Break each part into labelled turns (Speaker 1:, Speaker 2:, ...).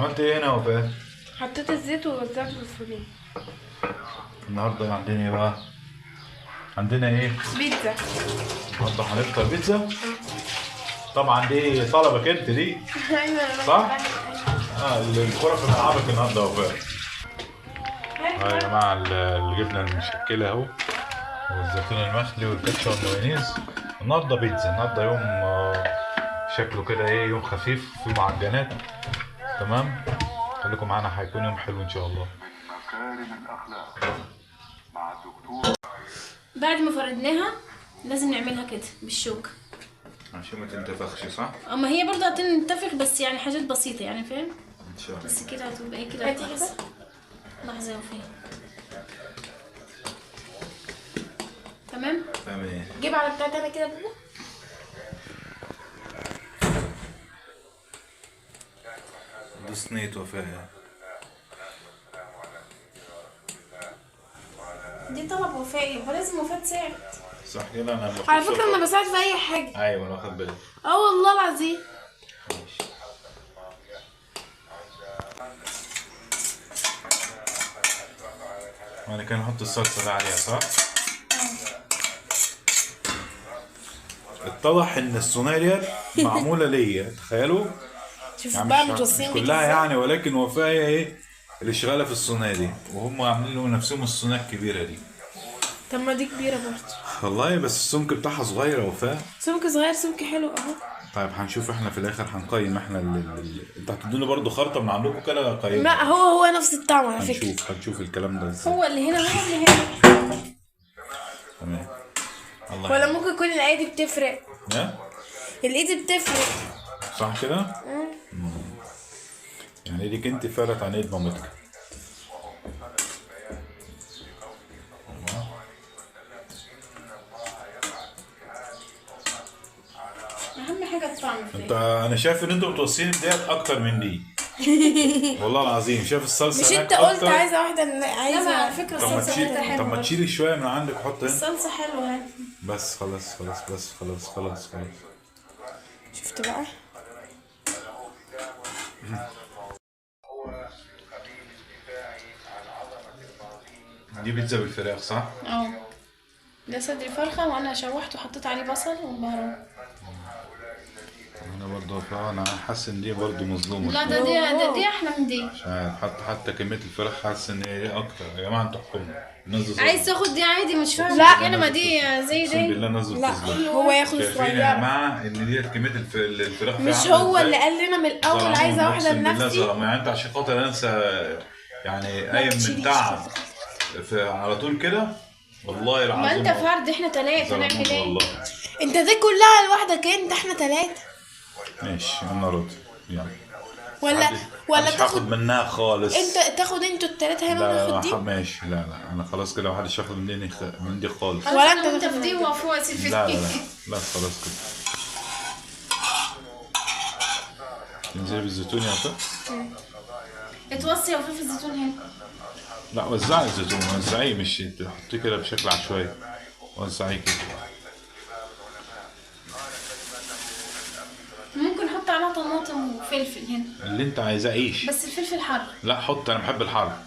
Speaker 1: عملت ايه هنا يا وفاء؟
Speaker 2: حطيت الزيت ووزعته في الصينية.
Speaker 1: النهارده عندنا ايه بقى؟ عندنا ايه؟
Speaker 2: بيتزا.
Speaker 1: النهارده هنفطر بيتزا؟ طبعا دي طلبك انت دي.
Speaker 2: ايوه
Speaker 1: صح؟ الكرة في ملعبك النهارده يا وفاء. يا جماعة الجبنة المشكلة اهو، والزيتون المخلي والكاتشب والمايونيز. النهارده بيتزا، النهارده يوم شكله كده ايه، يوم خفيف فيه معجنات. تمام؟ خليكم معانا، هيكون يوم حلو ان شاء الله.
Speaker 3: مكارم الاخلاق مع الدكتور.
Speaker 4: بعد ما فردناها لازم نعملها كده بالشوكة
Speaker 1: عشان ما تنتفخش، صح؟
Speaker 4: اما هي برضه هتنتفخ، بس يعني حاجات بسيطة يعني، فاهم؟
Speaker 1: ان شاء الله.
Speaker 4: بس كده هتبقى ايه كده احسن. لحظة يا وفاء. تمام؟
Speaker 1: تمام.
Speaker 2: جيب على بتاعتي انا كده بقى.
Speaker 1: دي صينية وفاء.
Speaker 2: دي طلب وفائي، فلازم وفاء تساعد.
Speaker 1: صح كده. انا
Speaker 2: على فكرة انا بساعد في اي حاجة.
Speaker 1: ايوه انا واخد بالي.
Speaker 2: اه والله العظيم.
Speaker 1: ماشي. وانا كان احط الصلصه ده عليها، صح؟ اتضح ان الصينيه ديت معموله ليا، تخيلوا.
Speaker 2: شوف
Speaker 1: يعني
Speaker 2: بقى
Speaker 1: مش
Speaker 2: متوصين بيك
Speaker 1: كلها
Speaker 2: ازاي.
Speaker 1: يعني، ولكن وفاء هي ايه اللي شغاله في الصينيه دي، وهم عاملين له نفسهم الصينيه الكبيره دي.
Speaker 2: طب ما دي كبيرة برضه.
Speaker 1: والله بس السمك بتاعها صغير يا وفاء.
Speaker 2: سمك صغير سمك حلو اهو.
Speaker 1: طيب هنشوف احنا في الاخر، هنقيم احنا انت هتدوني برضو خرطه من عندكم كده قيم.
Speaker 2: لا هو نفس الطعم على فكرة.
Speaker 1: هنشوف الكلام ده ازاي.
Speaker 4: هو اللي هنا هو اللي هنا.
Speaker 1: تمام. الله
Speaker 2: ولا
Speaker 1: يعينك.
Speaker 2: ممكن يكون الايدي بتفرق.
Speaker 1: ها؟
Speaker 2: الايد بتفرق.
Speaker 1: صح كده؟ يعني ايدك انت فرقت عن ايد مامتك.
Speaker 4: اهم حاجة الطعم
Speaker 1: انت
Speaker 4: فيه.
Speaker 1: انا شايف ان انتوا متوصيين ديت اكتر من دي. والله العظيم شايف الصلصه
Speaker 2: مش
Speaker 1: هناك
Speaker 2: انت قلت
Speaker 1: أكتر.
Speaker 2: عايزة واحدة
Speaker 4: لا
Speaker 2: عايزة.
Speaker 4: على فكرة
Speaker 1: طب ما
Speaker 4: الصلصة
Speaker 1: تشيل،
Speaker 4: بتاعتها
Speaker 1: طب
Speaker 4: حلوة.
Speaker 1: ما تشيلي شويه من عندك حط هنا.
Speaker 4: الصلصة حلوة يعني.
Speaker 1: بس خلاص خلاص بس خلاص خلاص خلاص.
Speaker 2: شفت بقى.
Speaker 1: دي بيتزا بالفراخ، صح؟
Speaker 4: اه ده صدر فرخة، وانا شوحته وحطيت عليه بصل وبهارات.
Speaker 1: انا برضه انا حاسس ان دي برضه مظلومه.
Speaker 4: لا
Speaker 1: شوية.
Speaker 4: دي احلى من دي.
Speaker 1: مش عارف، حتى كميه الفراخ حاسس ان هي اكتر. يا جماعه انتوا احكموا. نزل
Speaker 4: عايز تاخد دي عادي، مش فاهمة.
Speaker 2: لا.
Speaker 4: انا ما دي زي
Speaker 1: اقسم
Speaker 4: دي.
Speaker 1: بالله نزل
Speaker 2: لا
Speaker 1: تظلم.
Speaker 2: هو ياخد
Speaker 1: شايفين يا
Speaker 2: صغيرة.
Speaker 1: جماعه ان ديت كميه الفراخ فيها
Speaker 2: مش
Speaker 1: عاملة
Speaker 2: هو
Speaker 1: إزاي؟
Speaker 2: اللي قال لنا من الاول
Speaker 1: ظلمهم،
Speaker 2: عايزة واحدة
Speaker 1: أقسم بالله
Speaker 2: لنفسي.
Speaker 1: ظلمهم. يعني انت عشان خاطر انسى يعني قايم من تعب على طول كده، والله العظيم.
Speaker 4: ما انت فرد، احنا تلاتة
Speaker 1: ظلمهم
Speaker 4: نعمل ايه؟
Speaker 1: والله.
Speaker 2: انت دي كلها لوحدك، انت احنا تلاتة.
Speaker 1: ماشي انا راضي يعني.
Speaker 2: ولا
Speaker 1: محدش هاخد
Speaker 2: تاخد
Speaker 1: منها خالص.
Speaker 2: انت تاخد انتوا التلاتة هنا وناخد دي.
Speaker 1: ماشي. لا انا خلاص كده، محدش هاخد من دي خالص.
Speaker 2: ولا انت
Speaker 4: انت
Speaker 2: تاخد
Speaker 4: في دي وفوق في
Speaker 1: لا لا
Speaker 4: دي.
Speaker 1: لا لا خلاص كده. تنزلي بالزيتون يا وفاء.
Speaker 4: اتوصي يا وفاء في الزيتون هنا.
Speaker 1: لا وزعي الزيتون، وزعيه، مش تحطيه كده بشكل عشوائي. وزعيه كده.
Speaker 4: ممكن نحط عليها طماطم وفلفل هنا،
Speaker 1: اللي انت عايزاه عيش.
Speaker 4: بس الفلفل حر.
Speaker 1: لا حط، انا بحب الحر.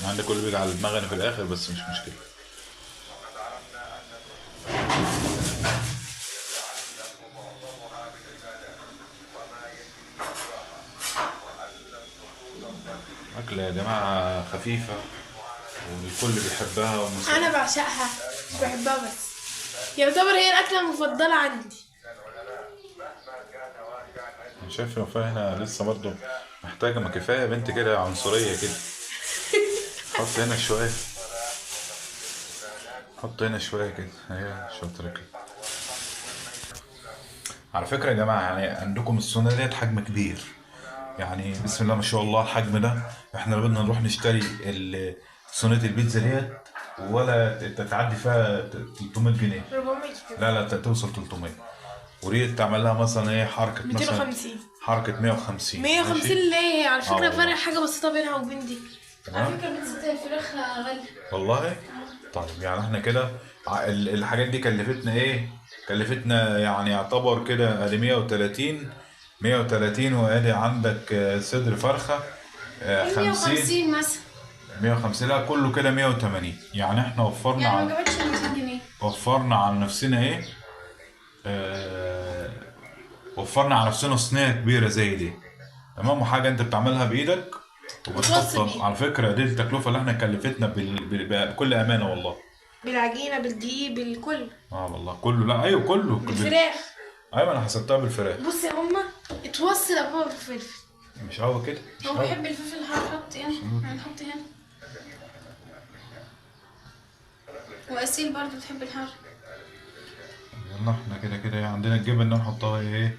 Speaker 1: عندي كل بيجي على دماغي في الاخر، بس مش مشكله. أكلة يا جماعة خفيفة والكل بيحبها
Speaker 2: انا بعشقها، مش بحبها بس يعتبر هي الاكلة المفضلة عندي.
Speaker 1: أنا شايف وفاء هنا لسه برضه محتاجة، ما كفاية بنت كده عنصرية كده. حط هنا شوية، حط هنا شوية كده، هي شاطرة كده. على فكرة يا جماعة، يعني عندكم الصينية ديت حجم كبير، يعني بسم الله ما شاء الله الحجم ده. احنا بدنا نروح نشتري صينية البيتزا ديت، ولا تتعدي فيها 300 جنيه.
Speaker 2: 400
Speaker 1: لا توصل 300. وريت تعمل لها مثلا ايه حركة، مثلا
Speaker 2: 250
Speaker 1: حركة 150.
Speaker 2: 150 ليه؟ على فكرة
Speaker 1: والله.
Speaker 2: فرق حاجة بسيطة بينها وبين دي.
Speaker 4: على فكرة بيتزا الفراخ غالية.
Speaker 1: والله. طيب يعني احنا كده الحاجات دي كلفتنا ايه؟ كلفتنا يعني يعتبر كده ادي 130 130. وادي عندك صدر فرخه 50.
Speaker 4: 150 مثلا.
Speaker 1: 150 لا كله كده 180. يعني احنا وفرنا
Speaker 4: يعني ما
Speaker 1: على
Speaker 4: جابتش 200 جنيه.
Speaker 1: وفرنا على نفسنا ايه وفرنا على نفسنا صينيه كبيره زي دي. تمام. وحاجه انت بتعملها بايدك
Speaker 2: بتوصي
Speaker 1: وبتحط.
Speaker 2: بيه.
Speaker 1: على فكره دي التكلفه اللي احنا كلفتنا بكل امانه والله.
Speaker 2: بالعجينه بالدقيق بالكل.
Speaker 1: اه والله كله. لا ايوه كله
Speaker 2: بالفراخ.
Speaker 1: ايوه انا حسبتها بالفراخ.
Speaker 2: بص يا ماما اتوصي لابوها بالفلفل.
Speaker 1: مش هو كده مش
Speaker 4: هو
Speaker 1: هو.
Speaker 4: بيحب الفلفل الحار، حط هنا، هنحط هنا. وأسيل برضه بتحب الحار.
Speaker 1: يلا احنا كده كده عندنا الجبن ده نحطها ايه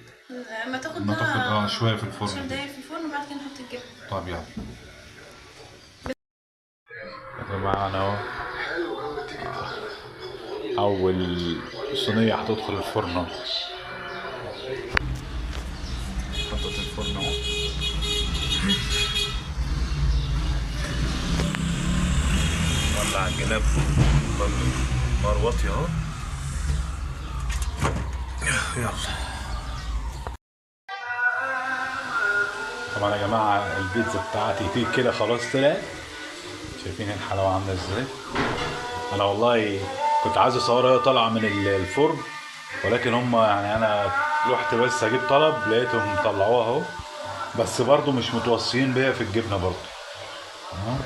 Speaker 4: ما تاخد
Speaker 1: ما تاخد
Speaker 4: بقى
Speaker 1: شويه في
Speaker 4: 10
Speaker 1: الفرن.
Speaker 4: دقايق في الفرن وبعد كده نحط الجبن.
Speaker 1: طب يلا يا جماعه انا اهو اول صينيه هتدخل الفرن اهو. حطت الفرن اهو. ولع الجلاب برضه نار واطيه اهو. يلا طبعا يا جماعه البيتزا بتاعتي دي كده خلاص طلعت. شايفين الحلاوه عامله ازاي. انا والله كنت عايز اصورها وهي طالعه من الفرن، ولكن هم يعني انا رحت بس اجيب طلب لقيتهم طلعوها اهو. بس برضو مش متوصيين بيها في الجبنه برضو. تمام.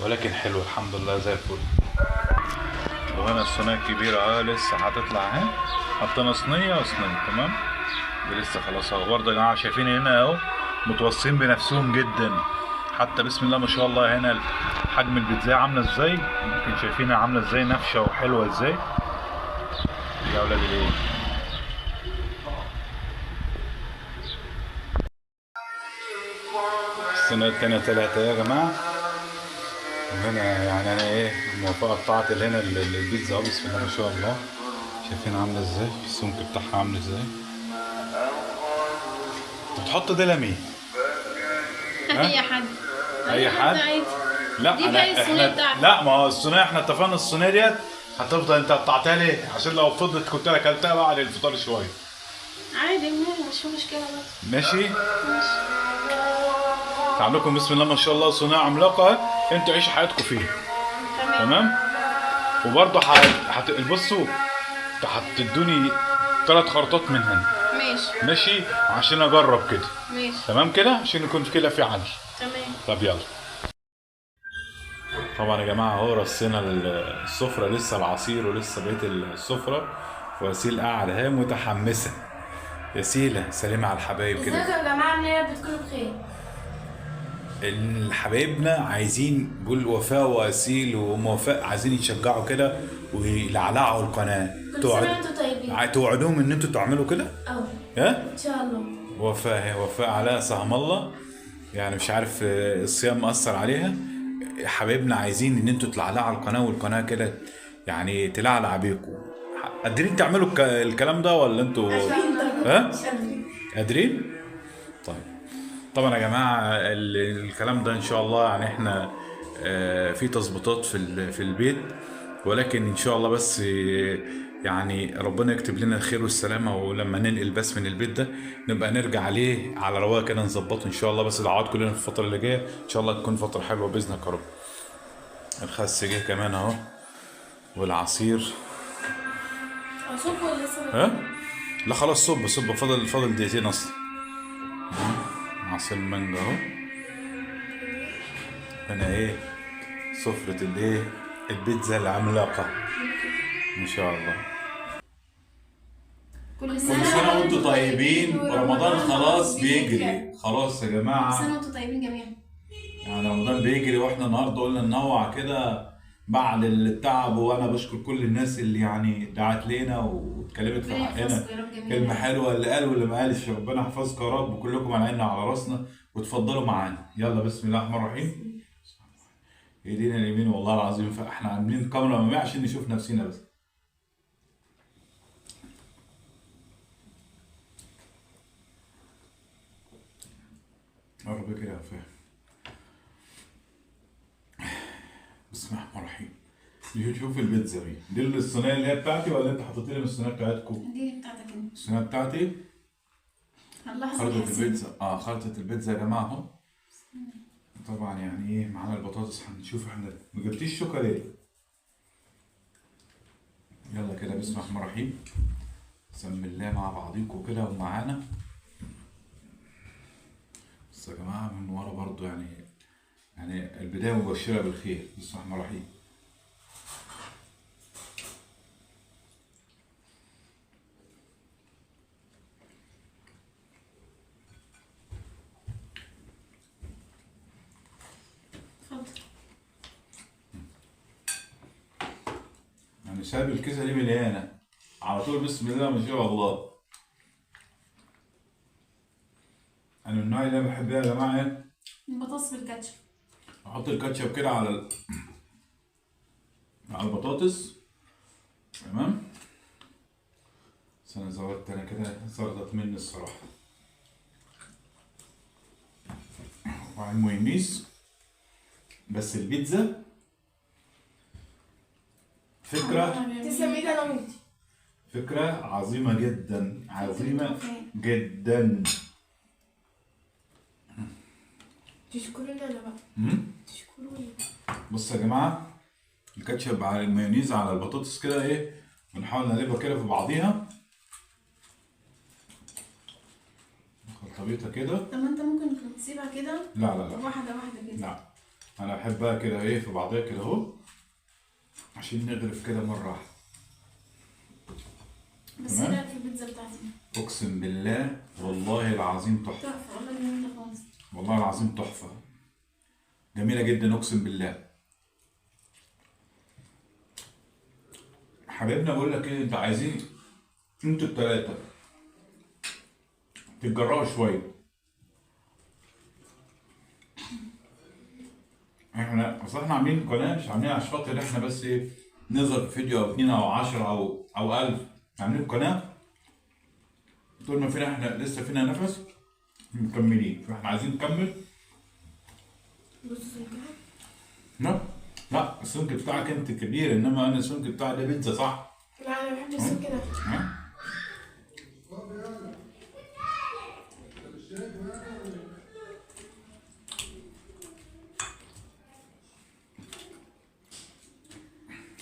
Speaker 1: ولكن حلو الحمد لله زي الفل. وهنا الصينيه الكبيره اهي لسه هتطلع اهي. حطينا صينيه وصينيه. تمام. دي لسه خلاص اهو. برضه يا جماعه شايفين هنا اهو متوصين بنفسهم جدا. حتى بسم الله ما شاء الله هنا حجم البيتزا عامله ازاي. ممكن شايفينها عامله ازاي نافشه وحلوه ازاي. يا اولاد الايه. الصينيه التانيه طلعت اهي يا جماعه. وهنا يعني انا ايه الموافقه بتاعت هنا البيتزا بسم الله ما شاء الله. شايفين عامله ازاي. السمك بتاعها عامل ازاي. بتحط دي لمين؟
Speaker 4: أي حد.
Speaker 1: اي حد.
Speaker 4: عادي.
Speaker 1: لا
Speaker 4: دي
Speaker 1: انا
Speaker 4: بقى الصينية
Speaker 1: احنا
Speaker 4: بتاعتي.
Speaker 1: لا ما هو الصينيه احنا اتفقنا الصينيه ديت هتفضل. انت قطعتها ليه؟ عشان لو فضلت كنت انا اكلتها بعد الفطار شويه.
Speaker 4: عادي مش في مشكلة بقى.
Speaker 1: ماشي.
Speaker 4: ماشي.
Speaker 1: عندكم بسم الله ما شاء الله صينيه عملاقه انتوا عيشوا حياتكم فيها. تمام. وبرضه بصوا هتدوني 3 خرطات من هنا.
Speaker 4: ماشي.
Speaker 1: ماشي عشان اجرب كده.
Speaker 4: ماشي.
Speaker 1: تمام كده عشان يكون كده في عدل.
Speaker 4: تمام.
Speaker 1: طب يلا. طبعا يا جماعه اهو رصينا السفره لسه العصير ولسه بقيه السفره. وسيل قاعده اهي متحمسه. يا سيله سلام على الحبايب كده.
Speaker 2: ازيكم يا جماعه ان هي بتكونوا بخير.
Speaker 1: الحبايبنا عايزين بيقول وفاء واسيل وموفاء عايزين يشجعوا كده ويلعلعوا القناه.
Speaker 2: كل سنه وانتم طيبين.
Speaker 1: توعدوهم ان انتوا تعملوا كده. ها
Speaker 2: ان شاء الله.
Speaker 1: وفاء عليها سهم الله. يعني مش عارف الصيام مأثر عليها. حبايبنا عايزين ان انتوا تلعلعوا القناه والقناه كده يعني تلعلع بيكم. قادرين تعملوا الكلام ده ولا انتوا ها قادرين؟ طيب. طبعا يا جماعه الكلام ده ان شاء الله يعني احنا في تظبيطات في البيت. ولكن ان شاء الله بس يعني ربنا يكتب لنا الخير والسلامه. ولما ننقل بس من البيت ده نبقى نرجع عليه على رواقه كده نظبطه ان شاء الله. بس دعوات كلنا في الفتره اللي جايه ان شاء الله تكون فتره حلوه باذنك يا رب. الخس جه كمان اهو والعصير.
Speaker 2: اصب ولا لسه؟
Speaker 1: ها لا خلاص صب فاضل دقيقتين اصلا. عصير المانجا اهو. هنا ايه سفرة الايه البيتزا العملاقة ان شاء الله.
Speaker 2: كل
Speaker 1: كل سنة وانتم طيبين. ورمضان خلاص بيجري خلاص يا
Speaker 4: كل
Speaker 1: جماعة.
Speaker 4: سنة وانتم طيبين جميعا.
Speaker 1: يعني رمضان بيجري واحنا النهارده قلنا ننوع كده بعد التعب. وانا بشكر كل الناس اللي يعني دعت لنا واتكلمت في حقنا كلمة حلوة. اللي قال واللي ما قالش ربنا يحفظكم يا رب. وكلكم على عيننا وعلى راسنا. وتفضلوا معانا. يلا بسم الله الرحمن الرحيم. ايدينا اليمين والله العظيم فاحنا عاملين كاميرا اماميه عشان نشوف نفسنا بس. ربك يا فاهم. بسم الله الرحمن الرحيم. نشوف البيتزا دي الصينيه اللي هي بتاعتي ولا انت حطيت لي من الصينيه بتاعتكم؟
Speaker 4: دي بتاعتك انت.
Speaker 1: الصينيه بتاعتي
Speaker 4: هنلاحظ
Speaker 1: خلطة
Speaker 4: الحسين.
Speaker 1: البيتزا خلطة البيتزا يا جماعة اهو. طبعا يعني ايه معانا البطاطس، هنشوف احنا ما جبتيش شوكة ليه؟ يلا كده بسم الله الرحمن الرحيم. بسم الله مع بعضيكم كده ومعانا. بس يا جماعة من ورا برضو يعني البداية مبشرة بالخير. بسم الله الرحمن الرحيم.
Speaker 4: اتفضل.
Speaker 1: يعني ساب الكيسة دي مليانة على طول. بسم الله ما شاء الله. أنا من النوع اللي أنا بحبها يا جماعة إيه؟
Speaker 4: البطاطس بالكاتشب.
Speaker 1: أحط الكاتشب كده على البطاطس. تمام. بس أنا زودت كده زردت مني الصراحة. وبعدين مايونيز. بس البيتزا
Speaker 2: تسلم ايدي انا وانتي.
Speaker 1: فكرة عظيمة جدا، عظيمة جدا.
Speaker 2: تشكروني انا بقى. تشكروني.
Speaker 1: بص يا جماعة، الكاتشب على المايونيز على البطاطس كده ايه، بنحاول نقلبها كده في بعضيها خلطبيطة كده.
Speaker 4: طب ما انت ممكن تسيبها كده.
Speaker 1: لا لا لا
Speaker 4: واحدة واحدة كده.
Speaker 1: لا، انا بحبها كده ايه في بعضيها كده اهو، عشان نغرف كده مرة واحدة.
Speaker 4: بس ايه رايك في البيتزا بتاعتي؟
Speaker 1: اقسم بالله والله العظيم تحفة.
Speaker 4: تحفة والله، جميلة خالص.
Speaker 1: والله العظيم تحفة، جميلة جدا اقسم بالله. حبايبنا بقول لك ايه، انت عايزين انتوا التلاتة تتجرأوا شوية. احنا عاملين قناة، مش عاملين عشان خاطر احنا بس ايه نظهر في فيديو او 2 او 10 او 1000. عاملين قناة طول ما فينا احنا لسه فينا نفس مكملين، فاحنا عايزين نكمل.
Speaker 2: بصوا
Speaker 1: لا لا، السمك بتاعك انت كبير، انما انا السمك بتاعي ده بيتزا صح؟
Speaker 2: لا انا بحب السمك كده.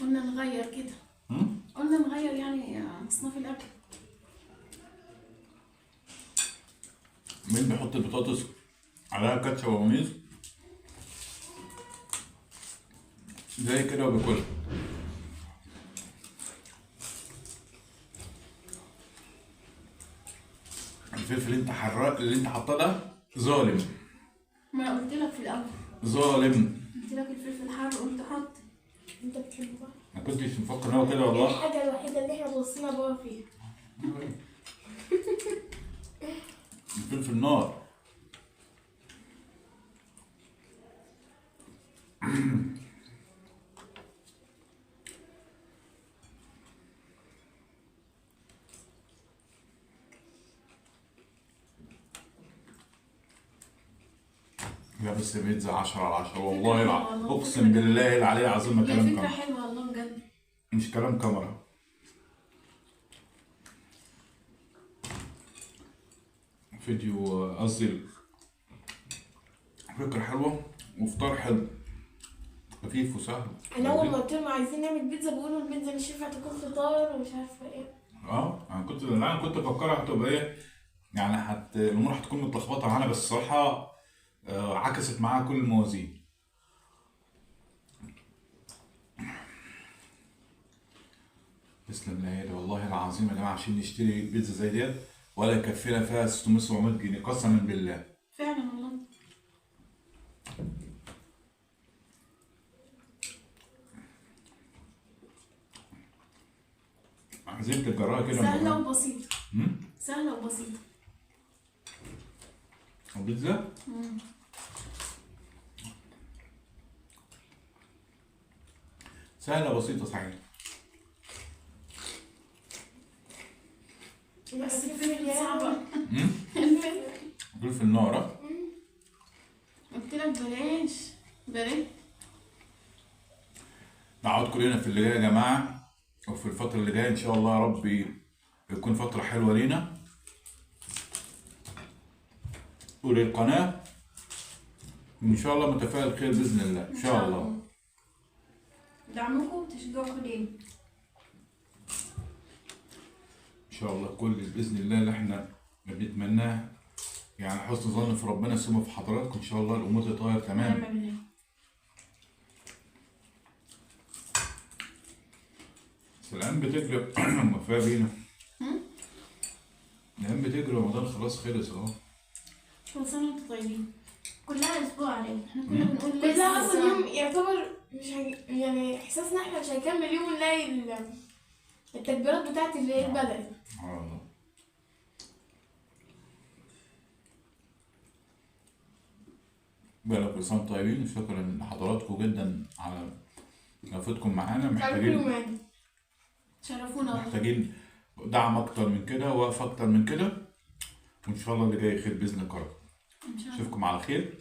Speaker 4: قلنا نغير كده. قلنا نغير يعني اصناف الاكل.
Speaker 1: مين بيحط البطاطس عليها كاتشب ومايونيز زي كده وبياكلها. الفلفل اللي انت حراق اللي انت حاطاه ده ظالم.
Speaker 4: ما انا قلت لك في الاول.
Speaker 1: ظالم.
Speaker 4: قلت لك الفلفل حار قلت حط.
Speaker 2: انت بتحبه بقى.
Speaker 1: ما كنتش مفكر ان هو كده والله.
Speaker 2: الحاجة الوحيدة اللي احنا بصينا بقى فيها.
Speaker 1: الفلفل نار. لا بس بيتزا 10 على 10 والله اقسم بالله العلي العظيم. ما
Speaker 4: هي
Speaker 1: كلام
Speaker 4: فكرة
Speaker 1: كاميرا،
Speaker 4: حلوة والله بجد.
Speaker 1: مش كلام كاميرا. فيديو قصدي فكرة حلوة وفطار حلو خفيف وسهل.
Speaker 2: انا اول ما قلت لهم عايزين نعمل بيتزا بيقولوا البيتزا مش ينفع تكون فطار ومش عارفه ايه.
Speaker 1: انا كنت بفكرها هتبقى ايه يعني، الامور هتكون متلخبطه معانا، بس الصراحه عكست معاها كل الموازين. تسلم الايادي والله العظيم يا جماعه، عشان نشتري بيتزا زي ديت ولا يكفينا فيها 600 700 جنيه قسما بالله.
Speaker 4: فعلا والله.
Speaker 1: عايزين تجربها كده.
Speaker 4: سهلة وبسيطة. سهلة وبسيطة.
Speaker 1: البيتزا سهلة بسيطة صحيح.
Speaker 2: بس
Speaker 4: الفلفل صعبة.
Speaker 1: فلفل نار.
Speaker 4: قلت لك بلاش.
Speaker 1: نقعد كلنا في اللي جاي يا جماعة، وفي الفترة اللي جاية إن شاء الله يا رب يكون فترة حلوة لينا. وللقناة. ان شاء الله متفائل خير باذن الله ان شاء الله.
Speaker 2: دعمكم وتشجعكم ليه.
Speaker 1: ان شاء الله كل باذن الله اللي احنا بنتمناه، يعني حسن ظن في ربنا ثم في حضراتكم ان شاء الله الامور تتغير تماما. بس الأيام بتجري وفاء بينا. الأيام بتجري رمضان خلاص خلص اهو.
Speaker 2: كل سنة وانتم طيبين.
Speaker 4: كلها اسبوع علينا، احنا كنا بنقول
Speaker 2: كلها اصلا يوم يعتبر مش يعني احساسنا احنا مش هنكمل يوم نلاقي التكبيرات بتاعت الليل بدأت.
Speaker 1: والله بقى كل سنة طيبين، وشكرا لحضراتكم جدا على وقفتكم معانا.
Speaker 4: شرفونا والله.
Speaker 1: محتاجين دعم اكتر من كده، ووقفة اكتر من كده، وان شاء الله اللي جاي خير باذن الله.
Speaker 4: ان شاء الله.
Speaker 1: اشوفكم على خير.